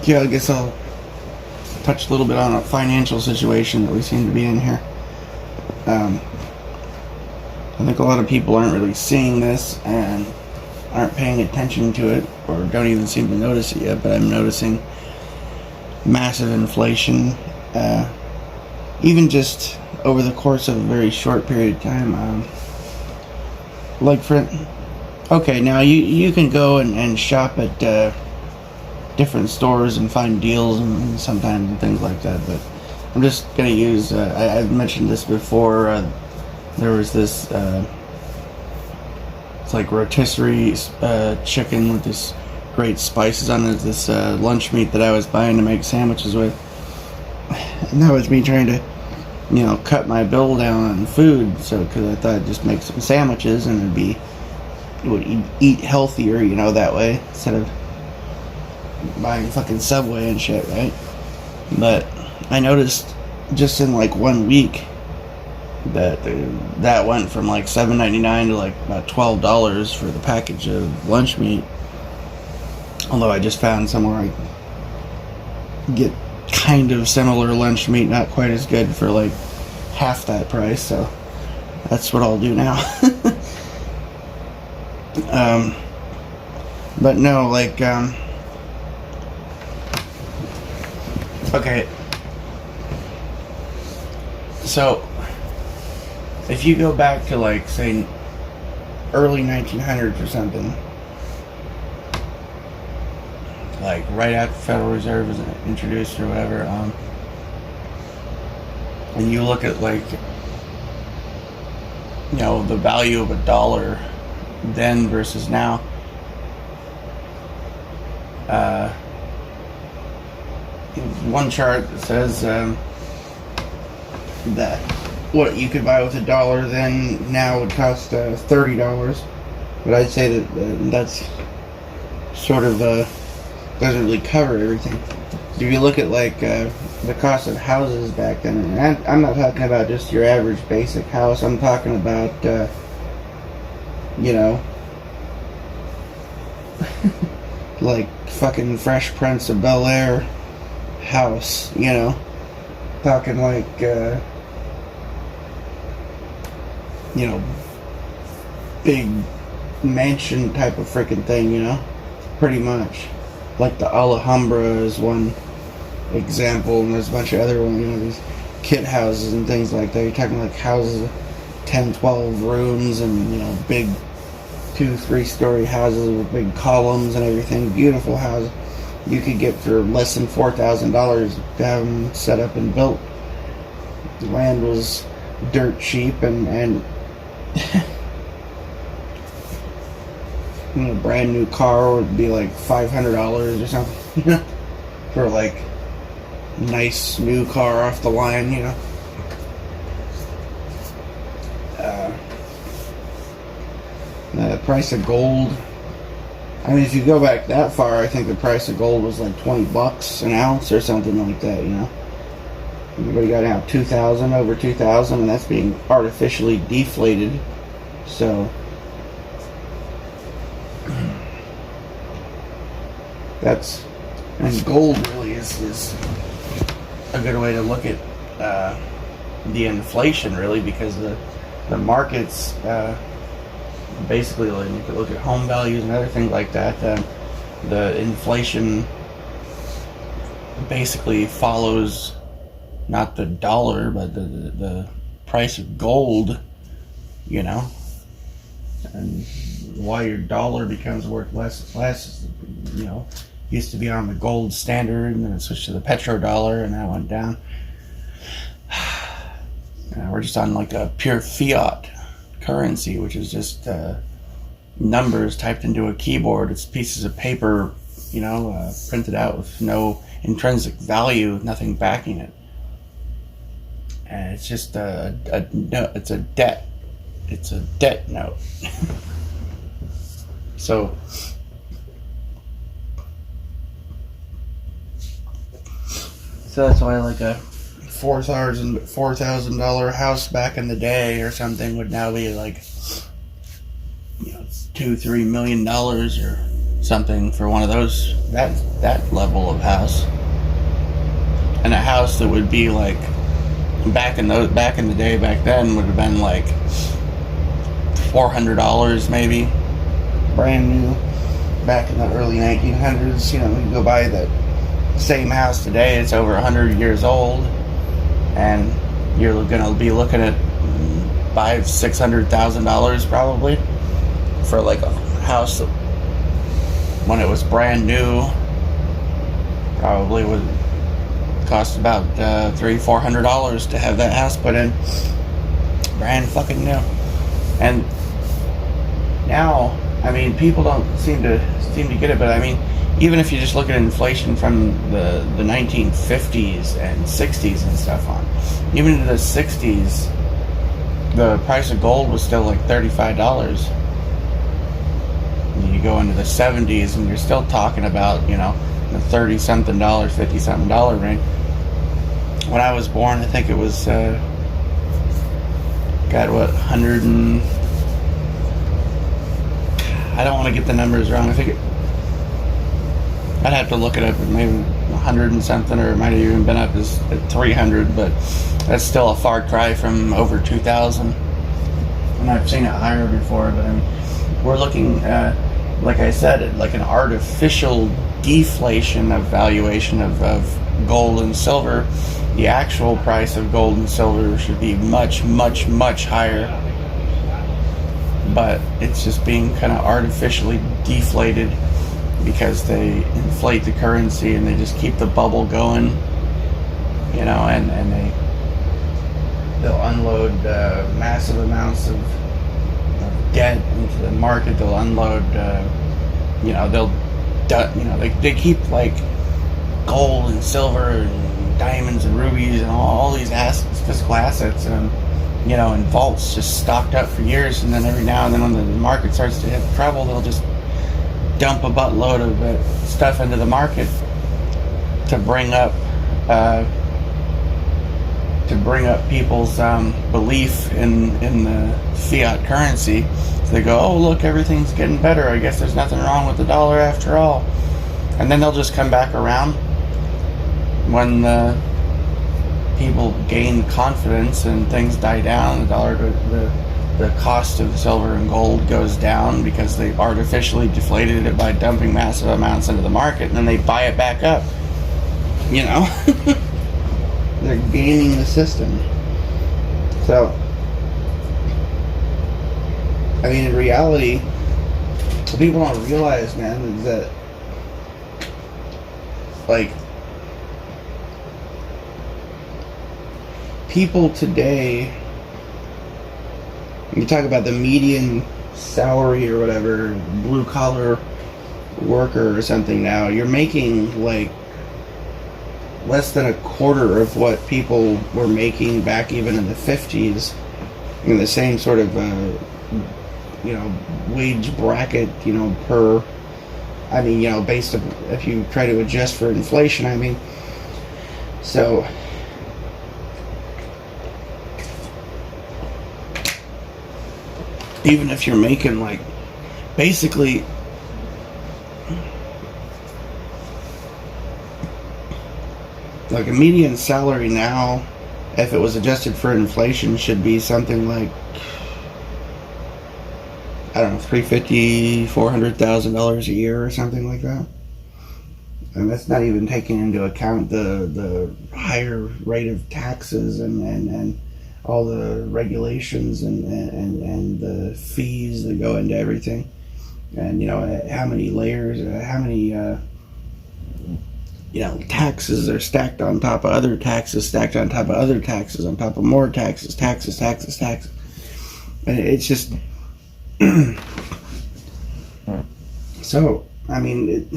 Yeah, I guess I'll touch a little bit on a financial situation that we seem to be in here. I think a lot of people aren't really seeing this and aren't paying attention to it, or don't even seem to notice it yet, but I'm noticing massive inflation, even just over the course of a very short period of time. Like okay, now you can go and shop at different stores and find deals and sometimes and things like that, but I'm just going to use, I've mentioned this before, there was this, it's like rotisserie chicken with this great spices on it, this lunch meat that I was buying to make sandwiches with. And that was me trying to, cut my bill down on food, so because I thought I'd just make some sandwiches and it would eat healthier, that way, instead of buying fucking Subway and shit, right? But I noticed just in like 1 week that went from like $7.99 to like about $12 for the package of lunch meat. Although I just found somewhere I get kind of similar lunch meat, not quite as good, for like half that price, so that's what I'll do now. But no, like, okay, so if you go back to like, say, early 1900s or something, like right after the Federal Reserve was introduced or whatever, and you look at like, the value of a dollar then versus now, one chart that says that what you could buy with a dollar then now would cost $30, but I'd say that that's sort of doesn't really cover everything. If you look at like the cost of houses back then, and I'm not talking about just your average basic house, I'm talking about like fucking Fresh Prince of Bel-Air house, talking like big mansion type of freaking thing, pretty much. Like the Alhambra is one example, and there's a bunch of other ones, these kit houses and things like that. You're talking like houses of 10, 12 rooms and, big 2-3 story houses with big columns and everything. Beautiful houses you could get for less than $4,000 to have them set up and built. The land was dirt cheap, and a brand new car would be like $500 or something, for like nice new car off the line, The price of gold, I mean, if you go back that far, I think the price of gold was like $20 an ounce or something like that, Everybody got now 2,000, over 2,000, and that's being artificially deflated, so and gold really is a good way to look at the inflation, really, because the markets, basically, like, you could look at home values and other things like that, the inflation basically follows not the dollar, but the price of gold, and why your dollar becomes worth less, used to be on the gold standard, and then it switched to the petrodollar, and that went down. We're just on like a pure fiat currency, which is just numbers typed into a keyboard. It's pieces of paper, printed out with no intrinsic value, nothing backing it. And it's just it's a debt. It's a debt note. So that's why like a $4,000 house back in the day or something would now be like $2-3 million or something for one of those, that level of house. And a house that would be like back in the day back then would have been like $400 maybe, brand new. Back in the early 1900s, you go buy the same house today, it's over 100 years old, and you're gonna be looking at $500,000-$600,000 probably for like a house that, when it was brand new, probably would cost about $300-$400 to have that house put in, brand fucking new. And now, I mean, people don't seem to get it, but I mean, even if you just look at inflation from the 1950s and 60s and stuff on, even into the 60s, the price of gold was still like $35. You go into the 70s and you're still talking about, the $30-something, $50-something range. When I was born, I think it was, 100 and... I don't want to get the numbers wrong. I think I'd have to look it up, maybe 100 and something, or it might have even been up as at 300, but that's still a far cry from over 2,000. And I've seen it higher before, but I mean, we're looking at, like I said, at like an artificial deflation of valuation of gold and silver. The actual price of gold and silver should be much, much, much higher. But it's just being kind of artificially deflated because they inflate the currency and they just keep the bubble going, and they'll unload massive amounts of debt into the market. They'll unload, they keep like gold and silver and diamonds and rubies and all these assets, physical assets, and in vaults just stocked up for years, and then every now and then when the market starts to hit trouble, they'll just dump a buttload of stuff into the market to bring up people's belief in the fiat currency. So they go, oh look, everything's getting better, I guess there's nothing wrong with the dollar after all. And then they'll just come back around when the people gain confidence and things die down. The cost of silver and gold goes down because they artificially deflated it by dumping massive amounts into the market, and then they buy it back up. They're gaming the system. So, I mean, in reality, what people don't realize, man, is that, like, people today, you talk about the median salary or whatever, blue collar worker or something now, you're making like less than a quarter of what people were making back even in the 50s in the same sort of wage bracket, per, I mean, based on, if you try to adjust for inflation, I mean, so even if you're making like basically like a median salary now, if it was adjusted for inflation, should be something like, I don't know, $350,000-$400,000 a year or something like that. And that's not even taking into account the higher rate of taxes and all the regulations and the fees that go into everything, and how many layers, how many taxes are stacked on top of other taxes, stacked on top of other taxes, on top of more taxes, and it's just so, I mean,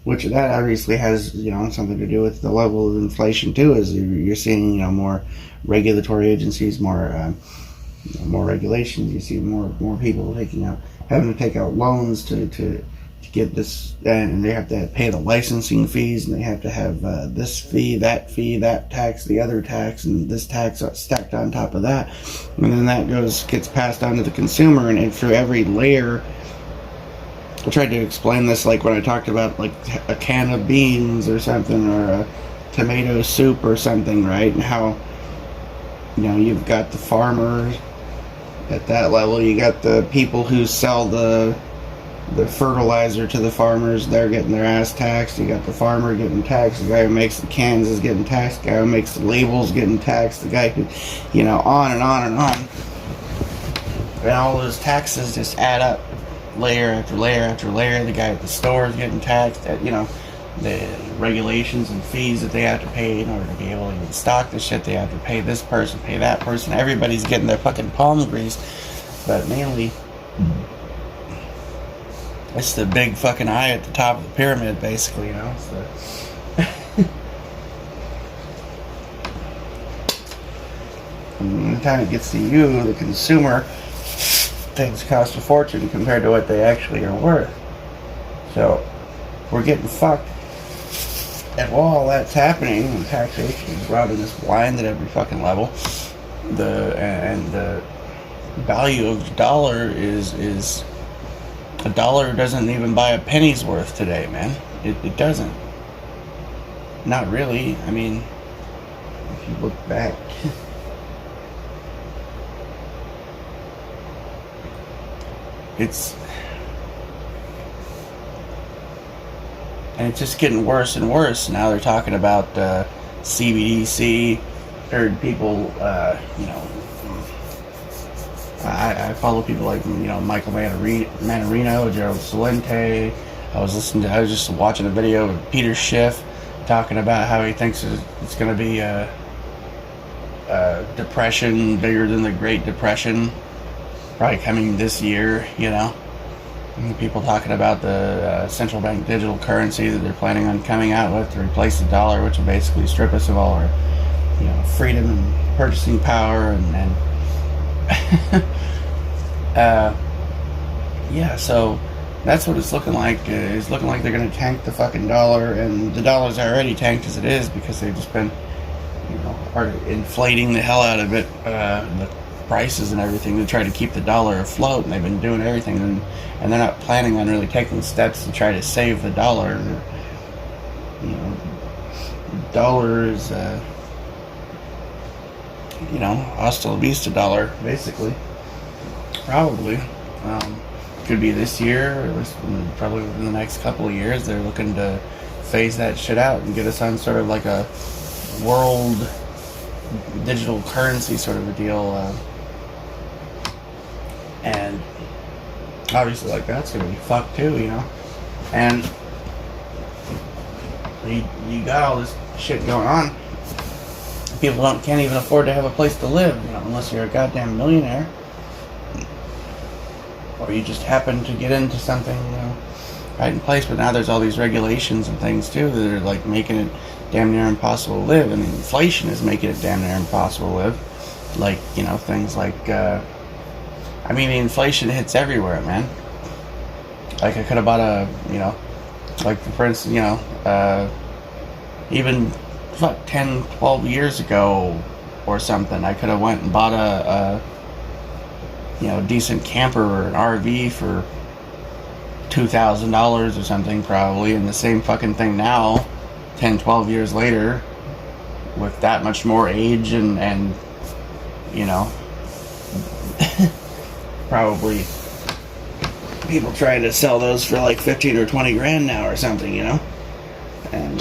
which that obviously has something to do with the level of inflation too, is you're seeing more regulatory agencies, more regulations. You see more people having to take out loans to get this, and they have to pay the licensing fees, and they have to have this fee, that tax, the other tax, and this tax stacked on top of that, and then that gets passed on to the consumer, and through every layer I tried to explain this like when I talked about like a can of beans or something, or a tomato soup or something, right? And how, you know, you've got the farmers at that level, you got the people who sell the fertilizer to the farmers, they're getting their ass taxed. You got the farmer getting taxed, the guy who makes the cans is getting taxed, the guy who makes the labels getting taxed, the guy who, you know, on and on and on. And all those taxes just add up, layer after layer after layer. The guy at the store is getting taxed, at, you know, the regulations and fees that they have to pay in order to be able to even stock the shit. They have to pay this person, pay that person. Everybody's getting their fucking palm greased. But mainly, it's the big fucking eye at the top of the pyramid, basically, you know. So and the time it gets to you, the consumer, things cost a fortune compared to what they actually are worth. So we're getting fucked. And while all that's happening, and taxation is robbing us blind at every fucking level, the value of the dollar is a dollar doesn't even buy a penny's worth today, man. It doesn't. Not really. I mean, if you look back, and it's just getting worse and worse. Now they're talking about CBDC. Heard people, you know, I follow people like, you know, Michael Manarino, Gerald Salente. I was just watching a video of Peter Schiff talking about how he thinks it's going to be a depression bigger than the Great Depression, probably coming this year, you know. And people talking about the central bank digital currency that they're planning on coming out with to replace the dollar, which will basically strip us of all our, you know, freedom and purchasing power and yeah, so that's what it's looking like. It's looking like they're going to tank the fucking dollar, and the dollar's already tanked as it is because they've just been, you know, inflating the hell out of it, the prices and everything to try to keep the dollar afloat, and they've been doing everything, and they're not planning on really taking steps to try to save the dollar. You know, the dollar is, you know, hasta la vista dollar, basically. Probably. Could be this year, or probably within the next couple of years. They're looking to phase that shit out and get us on sort of like a world digital currency sort of a deal. And obviously, like, that's going to be fucked too, you know. And you got all this shit going on. People can't even afford to have a place to live, you know, unless you're a goddamn millionaire, or you just happen to get into something, you know, right in place. But now there's all these regulations and things too that are like making it damn near impossible to live, and inflation is making it damn near impossible to live. Like, you know, things like, I mean, the inflation hits everywhere, man. Like, I could have bought a, you know, like, for instance, you know, even 10, 12 years ago or something, I could have went and bought a you know, decent camper or an RV for $2,000 or something, probably. And the same fucking thing now, 10, 12 years later, with that much more age and you know, probably people trying to sell those for like 15 or 20 grand now or something, you know. And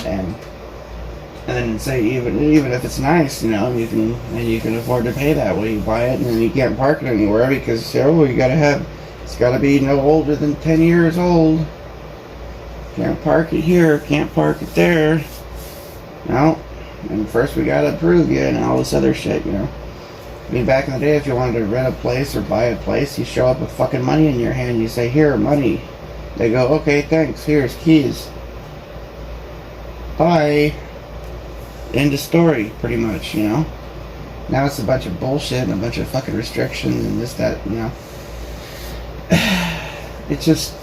then say even if it's nice, you know, you can afford to pay that way. You buy it and then you can't park it anywhere because it's gotta be no older than 10 years old. Can't park it here, can't park it there. No. And first we gotta approve you and all this other shit, you know. I mean, back in the day, if you wanted to rent a place or buy a place, you show up with fucking money in your hand. You say, here, money. They go, okay, thanks, here's keys. Bye. End of story, pretty much, you know. Now it's a bunch of bullshit and a bunch of fucking restrictions and this, that, you know. It's just...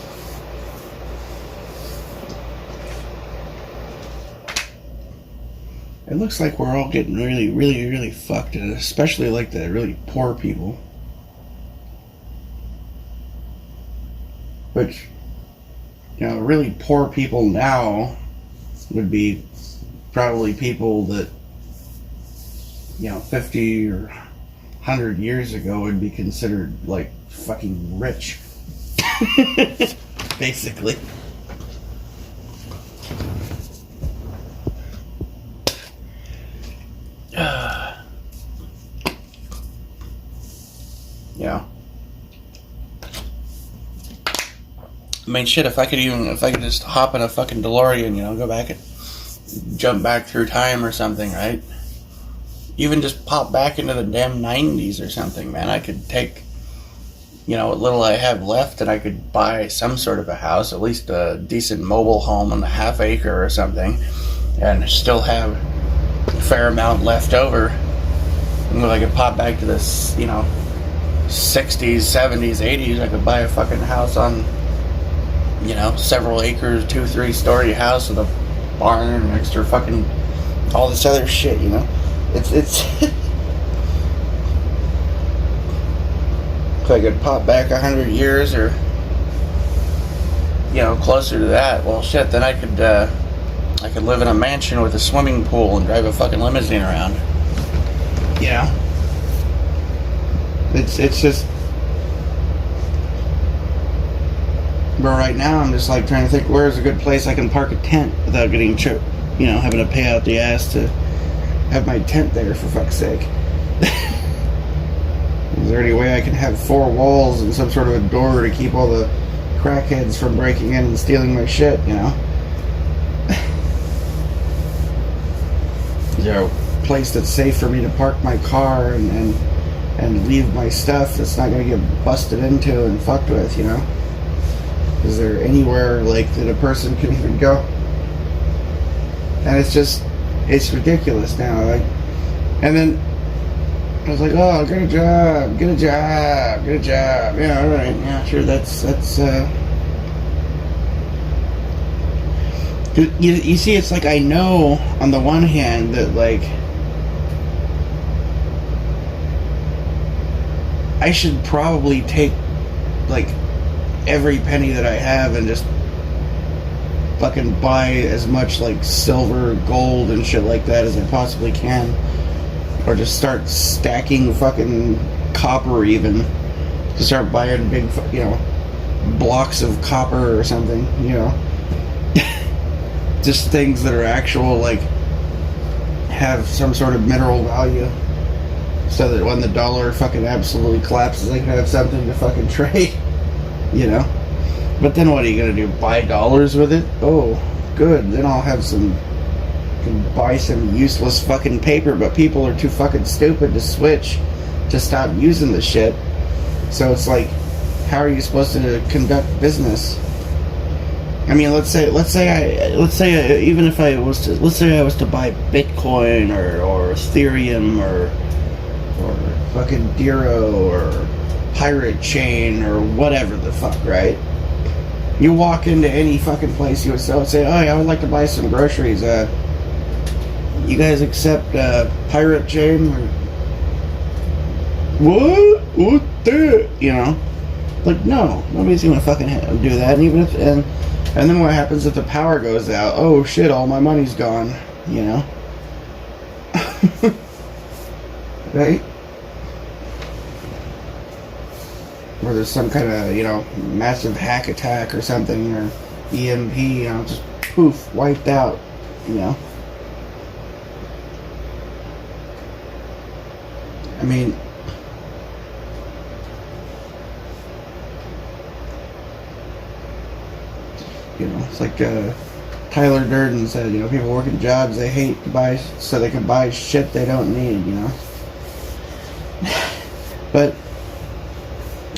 It looks like we're all getting really, really, really fucked, especially like the really poor people. Which, really poor people now would be probably people that, 50 or 100 years ago would be considered like fucking rich. Basically. Yeah. I mean, shit, if I could just hop in a fucking DeLorean, go back and jump back through time or something, right? Even just pop back into the damn 90s or something, man. I could take, what little I have left, and I could buy some sort of a house, at least a decent mobile home on a half acre or something, and still have a fair amount left over. And if I could pop back to this, 60s, 70s, 80s, I could buy a fucking house on, several acres, 2-3 story house with a barn and extra fucking all this other shit, It's if I could pop back 100 years or closer to that, well shit, then I could live in a mansion with a swimming pool and drive a fucking limousine around. It's just, but right now I'm just like trying to think where's a good place I can park a tent without getting having to pay out the ass to have my tent there, for fuck's sake. Is there any way I can have 4 walls and some sort of a door to keep all the crackheads from breaking in and stealing my shit, Is there a place that's safe for me to park my car and leave my stuff that's not going to get busted into and fucked with, Is there anywhere that a person can even go? And it's ridiculous now. And then I was like, oh, get a job. Yeah, all right, yeah, sure. That's. You see, it's like I know on the one hand that I should probably take every penny that I have and just fucking buy as much silver, gold, and shit like that as I possibly can, or just start stacking fucking copper, even to start buying big, blocks of copper or something, just things that are actual, have some sort of mineral value, so that when the dollar fucking absolutely collapses, I can have something to fucking trade, But then what are you gonna do? Buy dollars with it? Oh, good. Then I'll have can buy some useless fucking paper, but people are too fucking stupid to switch, to stop using the shit. So it's how are you supposed to conduct business? I mean, let's say I was to buy Bitcoin or Ethereum or fucking Dero or Pirate Chain or whatever the fuck, right? You walk into any fucking place you would say, oh, yeah, I would like to buy some groceries. You guys accept Pirate Chain? Or, what? What the? No, nobody's gonna fucking do that. And even if and then what happens if the power goes out? Oh shit, all my money's gone. Right? Or there's some kind of, massive hack attack or something, or EMP, just poof, wiped out, I mean, it's like Tyler Durden said, people working jobs they hate to buy so they can buy shit they don't need, But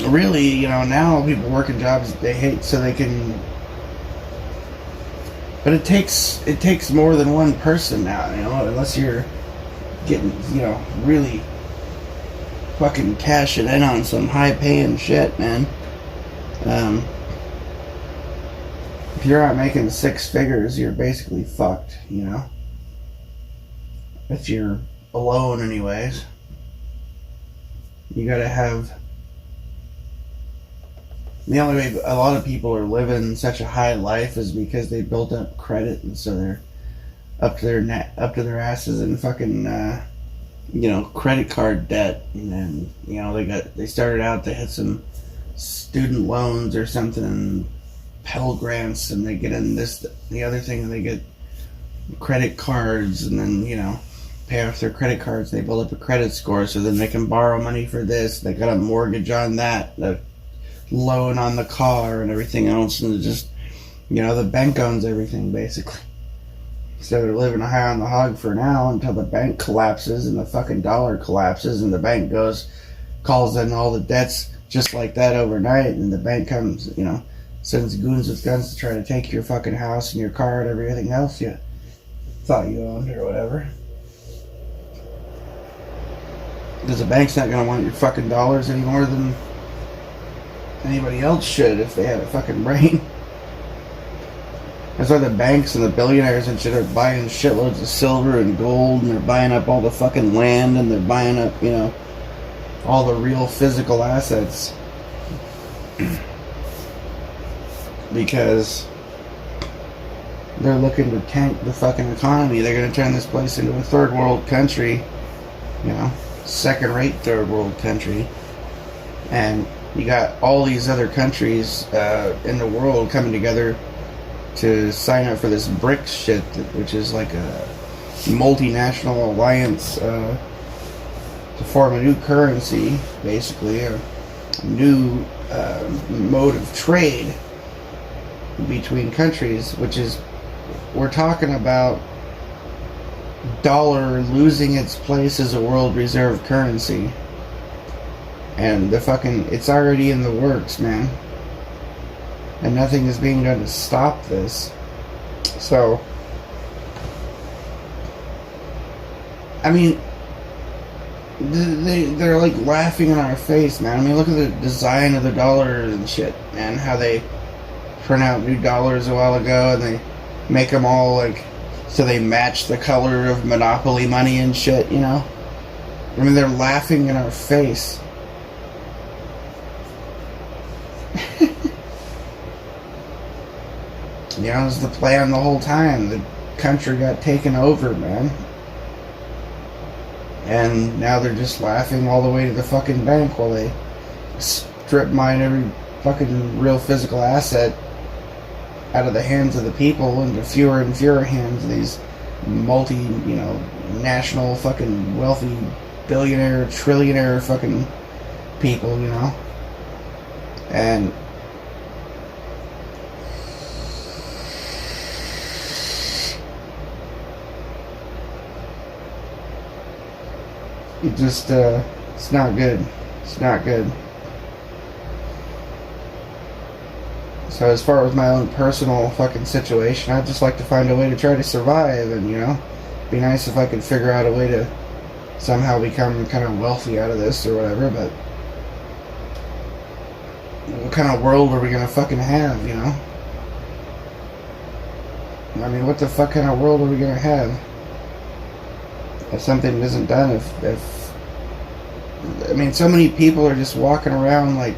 really, now people working jobs they hate so they can. But it takes more than one person now, unless you're getting, really fucking cashing in on some high paying shit, man. If you're not making 6 figures, you're basically fucked, If you're alone, anyways. You gotta have The only way a lot of people are living such a high life is because they built up credit, and so they're up to their asses in fucking credit card debt, and then they started out, they had some student loans or something, and Pell Grants, and they get in this the other thing, and they get credit cards, and then pay off their credit cards. They build up a credit score, so then they can borrow money for this. They got a mortgage on that, the loan on the car, and everything else, and just the bank owns everything basically. So they're living high on the hog for now until the bank collapses and the fucking dollar collapses, and the bank calls in all the debts just like that overnight, and the bank comes, sends goons with guns to try to take your fucking house and your car and everything else you thought you owned or whatever. Because the bank's not going to want your fucking dollars any more than anybody else should if they had a fucking brain. That's why the banks and the billionaires and shit are buying shitloads of silver and gold, and they're buying up all the fucking land, and they're buying up, all the real physical assets. Because they're looking to tank the fucking economy. They're going to turn this place into a third world country, second rate third world country. And you got all these other countries in the world coming together to sign up for this BRICS shit, which is like a multinational alliance to form a new currency, basically, a new mode of trade between countries, which is, we're talking about dollar losing its place as a world reserve currency. And it's already in the works, man. And nothing is being done to stop this. So, I mean, they're like laughing in our face, man. I mean, look at the design of the dollar and shit, man. How they print out new dollars a while ago, and they make them all like so they match the color of Monopoly money and shit, I mean, they're laughing in our face. It was the plan the whole time. The country got taken over, man. And now they're just laughing all the way to the fucking bank while they strip mine every fucking real physical asset out of the hands of the people into fewer and fewer hands of these national fucking wealthy billionaire, trillionaire fucking people, And it just, it's not good. It's not good. So as far as my own personal fucking situation, I'd just like to find a way to try to survive, and, be nice if I could figure out a way to somehow become kind of wealthy out of this or whatever, but what kind of world are we gonna fucking have, I mean, what the fuck kind of world are we gonna have if something isn't done? If I mean, so many people are just walking around like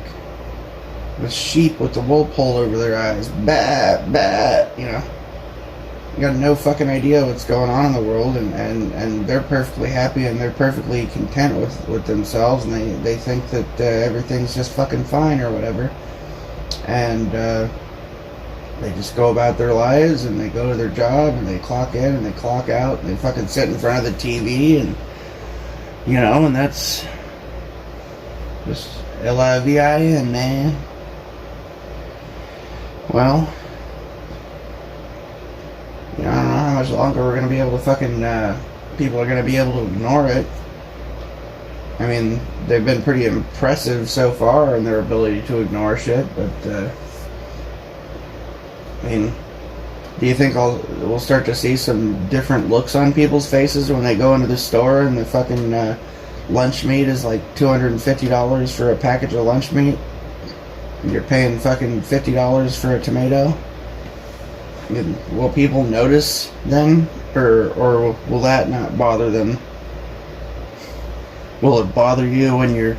the sheep with the wool pulled over their eyes. Bah, bah, You got no fucking idea what's going on in the world, and they're perfectly happy and they're perfectly content with themselves, and they think that everything's just fucking fine or whatever. And they just go about their lives, and they go to their job, and they clock in and they clock out, and they fucking sit in front of the TV, and and that's just LIVIN, man. Well, I don't know how much longer we're going to be able to fucking, people are going to be able to ignore it. I mean, they've been pretty impressive so far in their ability to ignore shit, but, I mean, do you think we'll start to see some different looks on people's faces when they go into the store and the fucking, lunch meat is like $250 for a package of lunch meat? And you're paying fucking $50 for a tomato? I mean, will people notice then? Or will that not bother them? Will it bother you when your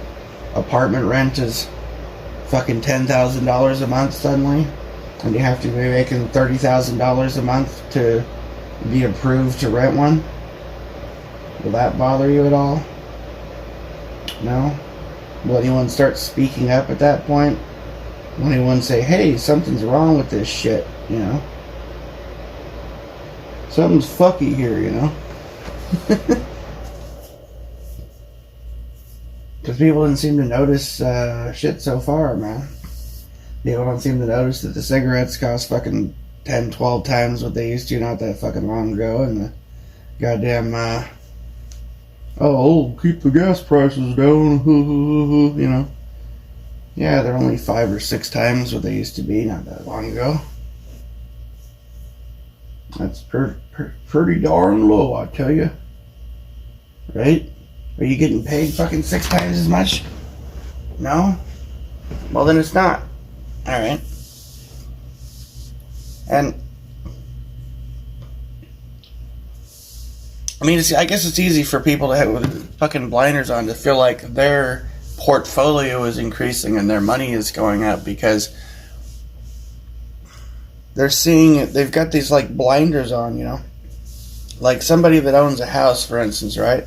apartment rent is fucking $10,000 a month suddenly, and you have to be making $30,000 a month to be approved to rent one? Will that bother you at all? No? Will anyone start speaking up at that point? Will anyone say, hey, something's wrong with this shit, you know? Something's fucky here, you know? Because people didn't seem to notice shit so far, man. People don't seem to notice that the cigarettes cost fucking 10, 12 times what they used to not that fucking long ago, and the goddamn, keep the gas prices down, you know. Yeah, they're only 5 or 6 times what they used to be not that long ago. That's pretty darn low, I tell you. Right? Are you getting paid fucking 6 times as much? No? Well, then it's not. Alright. And I mean, I guess it's easy for people to have fucking blinders on to feel like their portfolio is increasing and their money is going up because they're seeing it. They've got these like blinders on, you know, like somebody that owns a house, for instance, right?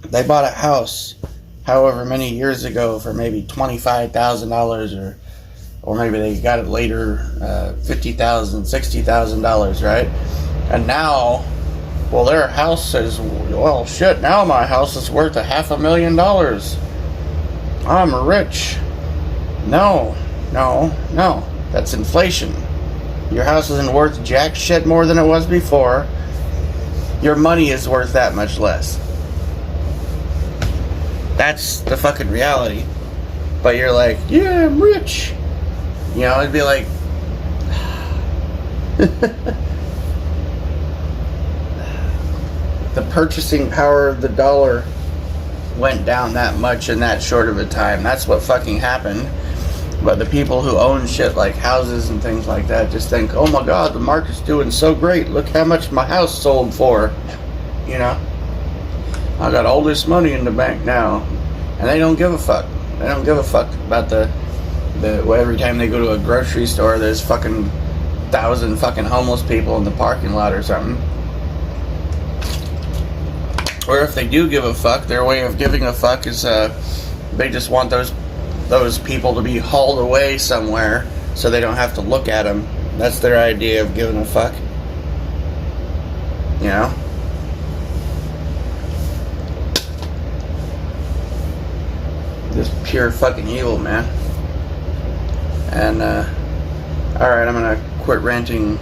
They bought a house however many years ago for maybe $25,000 or maybe they got it later, $50,000, $60,000, right? And now, well, their house is, well, shit, now my house is worth $500,000. I'm rich. No. That's inflation. Your house isn't worth jack shit more than it was before. Your money is worth that much less. That's the fucking reality. But you're like, yeah, I'm rich. You know, it'd be like, the purchasing power of the dollar went down that much in that short of a time. That's what fucking happened. But the people who own shit like houses and things like that just think, oh my god, the market's doing so great. Look how much my house sold for. You know? I got all this money in the bank now. And they don't give a fuck. They don't give a fuck about the every time they go to a grocery store, there's fucking 1,000 fucking homeless people in the parking lot or something. Or if they do give a fuck, their way of giving a fuck is they just want those people to be hauled away somewhere so they don't have to look at them. That's their idea of giving a fuck. You know? Just pure fucking evil, man. And, alright, I'm gonna quit ranting